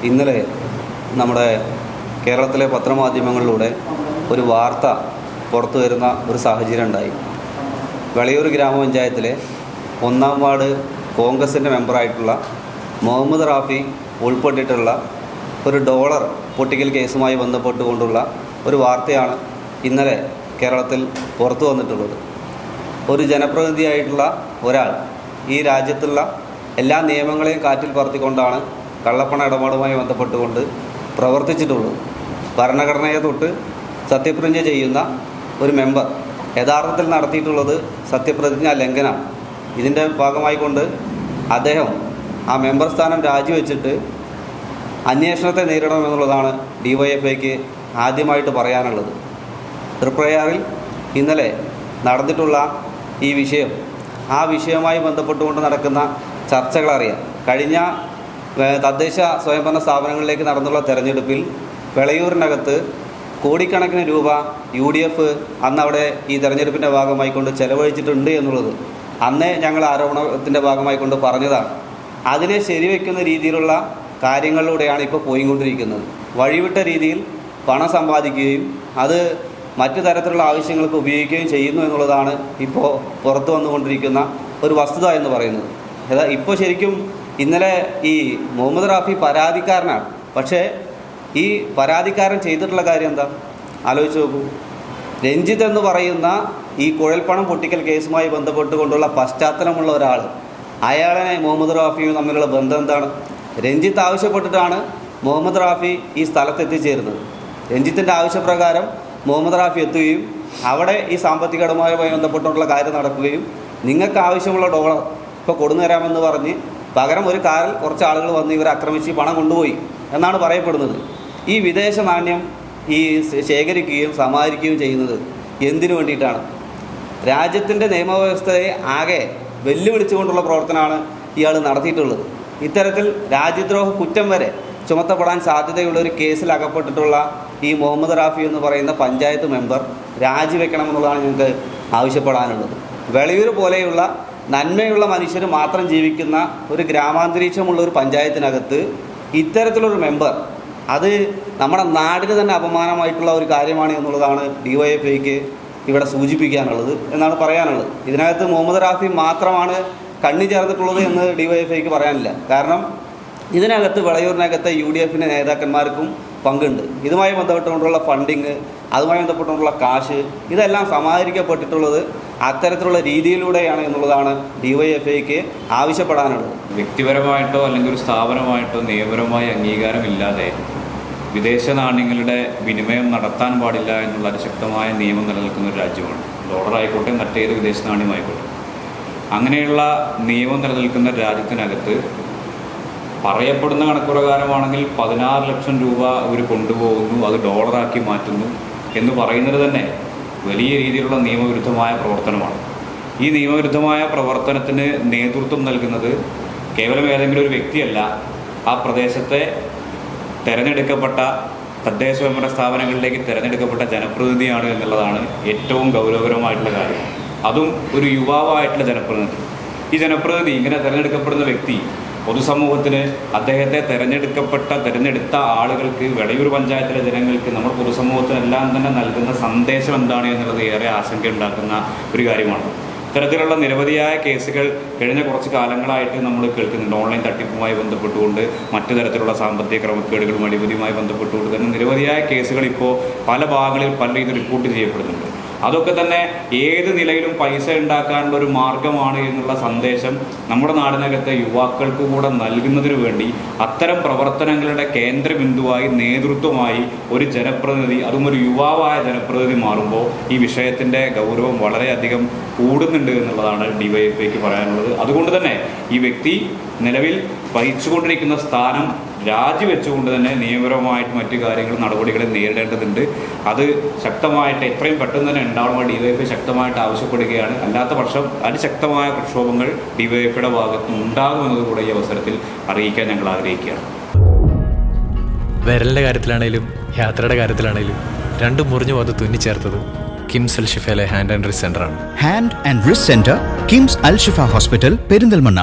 ഇന്നലെ നമ്മുടെ കേരളത്തിലെ പത്രമാധ്യമങ്ങളിലൂടെ ഒരു വാർത്ത പുറത്തു വരുന്ന ഒരു സാഹചര്യം ഉണ്ടായി. വെളയൂർ ഗ്രാമപഞ്ചായത്തിലെ 1-ാം വാർഡ് കോൺഗ്രസിൻ്റെ മെമ്പറായിട്ടുള്ള മുഹമ്മദ് റാഫി ഉൾപ്പെട്ടിട്ടുള്ള ഒരു ഡോളർ പൊട്ടിക്കൽ കേസുമായി ബന്ധപ്പെട്ടുകൊണ്ടുള്ള ഒരു വാർത്തയാണ് ഇന്നലെ കേരളത്തിൽ പുറത്തു വന്നിട്ടുള്ളത്. ഒരു ജനപ്രതിനിധിയായിട്ടുള്ള ഒരാൾ ഈ രാജ്യത്തുള്ള എല്ലാ നിയമങ്ങളെയും കാറ്റിൽ പറത്തിക്കൊണ്ടാണ് കള്ളപ്പണ ഇടപാടുമായി ബന്ധപ്പെട്ടുകൊണ്ട് പ്രവർത്തിച്ചിട്ടുള്ളത്. ഭരണഘടനയെ തൊട്ട് സത്യപ്രതിജ്ഞ ചെയ്യുന്ന ഒരു മെമ്പർ യഥാർത്ഥത്തിൽ നടത്തിയിട്ടുള്ളത് സത്യപ്രതിജ്ഞ ലംഘനമാണ്. ഇതിൻ്റെ ഭാഗമായിക്കൊണ്ട് അദ്ദേഹം ആ മെമ്പർ സ്ഥാനം രാജിവെച്ചിട്ട് അന്വേഷണത്തെ നേരിടണമെന്നുള്ളതാണ് DYFIക്ക് ആദ്യമായിട്ട് പറയാനുള്ളത്. തൃപ്രയാറിൽ ഇന്നലെ നടന്നിട്ടുള്ള ഈ വിഷയം, ആ വിഷയവുമായി ബന്ധപ്പെട്ടുകൊണ്ട് നടക്കുന്ന ചർച്ചകളറിയാം. കഴിഞ്ഞ തദ്ദേശ സ്വയംഭരണ സ്ഥാപനങ്ങളിലേക്ക് നടന്നുള്ള തെരഞ്ഞെടുപ്പിൽ വെളയൂരിനകത്ത് കോടിക്കണക്കിന് രൂപ UDF അന്ന് അവിടെ ഈ തെരഞ്ഞെടുപ്പിൻ്റെ ഭാഗമായിക്കൊണ്ട് ചെലവഴിച്ചിട്ടുണ്ട് എന്നുള്ളത് അന്നേ ഞങ്ങൾ ആരോപണത്തിൻ്റെ ഭാഗമായിക്കൊണ്ട് പറഞ്ഞതാണ്. അതിനെ ശരിവെക്കുന്ന രീതിയിലുള്ള കാര്യങ്ങളിലൂടെയാണ് ഇപ്പോൾ പോയിക്കൊണ്ടിരിക്കുന്നത്. വഴിവിട്ട രീതിയിൽ പണം സമ്പാദിക്കുകയും അത് മറ്റു തരത്തിലുള്ള ആവശ്യങ്ങൾക്ക് ഉപയോഗിക്കുകയും ചെയ്യുന്നു എന്നുള്ളതാണ് ഇപ്പോൾ പുറത്തു വന്നുകൊണ്ടിരിക്കുന്ന ഒരു വസ്തുത എന്ന് പറയുന്നത്. ഇപ്പോൾ ശരിക്കും ഇന്നലെ ഈ മുഹമ്മദ് റാഫി പരാതിക്കാരനാണ്. പക്ഷേ ഈ പരാതിക്കാരൻ ചെയ്തിട്ടുള്ള കാര്യം എന്താ ആലോചിച്ച് നോക്കൂ. രഞ്ജിത്ത് എന്ന് പറയുന്ന ഈ കുഴൽപ്പണം പൊട്ടിക്കൽ കേസുമായി ബന്ധപ്പെട്ടുകൊണ്ടുള്ള പശ്ചാത്തലമുള്ള ഒരാൾ, അയാളെ മുഹമ്മദ് റാഫിയും തമ്മിലുള്ള ബന്ധം എന്താണ്? രഞ്ജിത്ത് ആവശ്യപ്പെട്ടിട്ടാണ് മുഹമ്മദ് റാഫി ഈ സ്ഥലത്തെത്തിച്ചേരുന്നത്. രഞ്ജിത്തിൻ്റെ ആവശ്യപ്രകാരം മുഹമ്മദ് റാഫി എത്തുകയും അവിടെ ഈ സാമ്പത്തിക ഇടപാടുമായി ബന്ധപ്പെട്ടുള്ള കാര്യം നടക്കുകയും നിങ്ങൾക്ക് ആവശ്യമുള്ള ഡോളർ ഇപ്പോൾ കൊടുന്നു തരാമെന്ന് പറഞ്ഞ് പകരം ഒരു കാറിൽ കുറച്ച് ആളുകൾ വന്ന് ഇവരെ ആക്രമിച്ച് പണം കൊണ്ടുപോയി എന്നാണ് പറയപ്പെടുന്നത്. ഈ വിദേശ നാണ്യം ഈ ശേഖരിക്കുകയും സമാഹരിക്കുകയും ചെയ്യുന്നത് എന്തിനു വേണ്ടിയിട്ടാണ്? രാജ്യത്തിൻ്റെ നിയമവ്യവസ്ഥയെ ആകെ വെല്ലുവിളിച്ചുകൊണ്ടുള്ള പ്രവർത്തനമാണ് ഇയാൾ നടത്തിയിട്ടുള്ളത്. ഇത്തരത്തിൽ രാജ്യദ്രോഹ കുറ്റം വരെ ചുമത്തപ്പെടാൻ സാധ്യതയുള്ള ഒരു കേസിൽ അകപ്പെട്ടിട്ടുള്ള ഈ മുഹമ്മദ് റാഫി എന്ന് പറയുന്ന പഞ്ചായത്ത് മെമ്പർ രാജിവെക്കണമെന്നുള്ളതാണ് ഞങ്ങൾക്ക് ആവശ്യപ്പെടാനുള്ളത്. വെളയൂർ പോലെയുള്ള നന്മയുള്ള മനുഷ്യർ മാത്രം ജീവിക്കുന്ന ഒരു ഗ്രാമാന്തരീക്ഷമുള്ള ഒരു പഞ്ചായത്തിനകത്ത് ഇത്തരത്തിലൊരു മെമ്പർ, അത് നമ്മുടെ നാടിന് തന്നെ അപമാനമായിട്ടുള്ള ഒരു കാര്യമാണ് എന്നുള്ളതാണ് DYFIക്ക് ഇവിടെ സൂചിപ്പിക്കാനുള്ളത് എന്നാണ് പറയാനുള്ളത്. ഇതിനകത്ത് മുഹമ്മദ് റാഫി മാത്രമാണ് കണ്ണി ചേർന്നിട്ടുള്ളത് എന്ന് DYFIക്ക് പറയാനില്ല. കാരണം ഇതിനകത്ത് വെളയൂരിനകത്തെ UDFൻ്റെ നേതാക്കന്മാർക്കും പങ്കുണ്ട്. ഇതുമായി ബന്ധപ്പെട്ടുകൊണ്ടുള്ള ഫണ്ടിങ്, അതുമായി ബന്ധപ്പെട്ടുകൊണ്ടുള്ള കാശ്, ഇതെല്ലാം സമാഹരിക്കപ്പെട്ടിട്ടുള്ളത് അത്തരത്തിലുള്ള രീതിയിലൂടെയാണ് എന്നുള്ളതാണ് DYFIക്ക് ആവശ്യപ്പെടാനുള്ളത്. വ്യക്തിപരമായിട്ടോ അല്ലെങ്കിൽ ഒരു സ്ഥാപനമായിട്ടോ നിയമപരമായ അംഗീകാരമില്ലാതെ വിദേശ നാണ്യങ്ങളുടെ വിനിമയം നടത്താൻ പാടില്ല എന്നുള്ള അതിശക്തമായ നിയമം നിലനിൽക്കുന്ന ഒരു രാജ്യമാണ്. ഡോളറായിക്കോട്ടെ മറ്റേത് വിദേശ നാണ്യമായിക്കോട്ടെ. അങ്ങനെയുള്ള നിയമം നിലനിൽക്കുന്ന രാജ്യത്തിനകത്ത് പറയപ്പെടുന്ന കണക്കുപ്രകാരമാണെങ്കിൽ 16 ലക്ഷം രൂപ അവർ കൊണ്ടുപോകുന്നു, അത് ഡോളറാക്കി മാറ്റുന്നു എന്ന് പറയുന്നത് തന്നെ വലിയ രീതിയിലുള്ള നിയമവിരുദ്ധമായ പ്രവർത്തനമാണ്. ഈ നിയമവിരുദ്ധമായ പ്രവർത്തനത്തിന് നേതൃത്വം നൽകുന്നത് കേവലം ഏതെങ്കിലും ഒരു വ്യക്തിയല്ല, ആ പ്രദേശത്തെ തിരഞ്ഞെടുക്കപ്പെട്ട തദ്ദേശ സ്വയംഭരണ സ്ഥാപനങ്ങളിലേക്ക് തിരഞ്ഞെടുക്കപ്പെട്ട ജനപ്രതിനിധിയാണ് എന്നുള്ളതാണ് ഏറ്റവും ഗൗരവകരമായിട്ടുള്ള കാര്യം. അതും ഒരു യുവാവായിട്ടുള്ള ജനപ്രതിനിധി. ഈ ജനപ്രതിനിധി, ഇങ്ങനെ തിരഞ്ഞെടുക്കപ്പെടുന്ന വ്യക്തി പൊതുസമൂഹത്തിന് അദ്ദേഹത്തെ തിരഞ്ഞെടുത്ത ആളുകൾക്ക്, വെളയൂർ പഞ്ചായത്തിലെ ജനങ്ങൾക്ക്, നമ്മൾ പൊതുസമൂഹത്തിനെല്ലാം തന്നെ നൽകുന്ന സന്ദേശം എന്താണ് എന്നുള്ളത് ഏറെ ആശങ്കയുണ്ടാക്കുന്ന ഒരു കാര്യമാണ്. ഇത്തരത്തിലുള്ള നിരവധിയായ കേസുകൾ കഴിഞ്ഞ കുറച്ച് കാലങ്ങളായിട്ട് നമ്മൾ കേൾക്കുന്നുണ്ട്. ഓൺലൈൻ തട്ടിപ്പുമായി ബന്ധപ്പെട്ടുകൊണ്ട്, മറ്റു തരത്തിലുള്ള സാമ്പത്തിക ക്രമക്കേടുകളും അഴിമതിയുമായി ബന്ധപ്പെട്ടുകൊണ്ട് തന്നെ നിരവധിയായ കേസുകൾ ഇപ്പോൾ പല ഭാഗങ്ങളിൽ പല രീതിയിൽ റിപ്പോർട്ട് ചെയ്യപ്പെടുന്നുണ്ട്. അതൊക്കെ തന്നെ ഏത് നിലയിലും പൈസ ഉണ്ടാക്കാനുള്ള ഒരു മാർഗമാണ് എന്നുള്ള സന്ദേശം നമ്മുടെ നാടിനകത്തെ യുവാക്കൾക്ക് കൂടെ നൽകുന്നതിന് വേണ്ടി അത്തരം പ്രവർത്തനങ്ങളുടെ കേന്ദ്രബിന്ദുവായി, നേതൃത്വമായി ഒരു ജനപ്രതിനിധി, അതും ഒരു യുവാവായ ജനപ്രതിനിധി മാറുമ്പോൾ ഈ വിഷയത്തിൻ്റെ ഗൗരവം വളരെയധികം കൂടുന്നുണ്ട് എന്നുള്ളതാണ് DYFIക്ക് പറയാനുള്ളത്. അതുകൊണ്ട് തന്നെ ഈ വ്യക്തി നിലവിൽ വഹിച്ചുകൊണ്ടിരിക്കുന്ന സ്ഥാനം രാജിവെച്ചുകൊണ്ട് തന്നെ നിയമപരമായിട്ട് മറ്റു കാര്യങ്ങൾ, നടപടികളെ നേരിടേണ്ടതുണ്ട്. അത് ശക്തമായിട്ട് എത്രയും പെട്ടെന്ന് തന്നെ ഉണ്ടാവണം DYFI ശക്തമായിട്ട് ആവശ്യപ്പെടുകയാണ്. അല്ലാത്ത പക്ഷം അതിശക്തമായ പ്രക്ഷോഭങ്ങൾ DYFIയുടെ ഭാഗത്ത് ഉണ്ടാകുമെന്നത് കൂടെ ഈ അവസരത്തിൽ അറിയിക്കാൻ ഞങ്ങൾ ആഗ്രഹിക്കുകയാണ്. വിരലിൻ്റെ കാര്യത്തിലാണേലും യാത്രയുടെ കാര്യത്തിലാണേലും രണ്ടും മുറിഞ്ഞു പോകാതെ തുന്നിച്ചേർത്തത് കിംസ് അൽ ഷിഫയിലെ ഹാൻഡ് ആൻഡ് റിസ്റ്റ് സെൻ്ററാണ്. Hand and wrist centre, KIMS Al Shifa hospital, Perinthalmanna.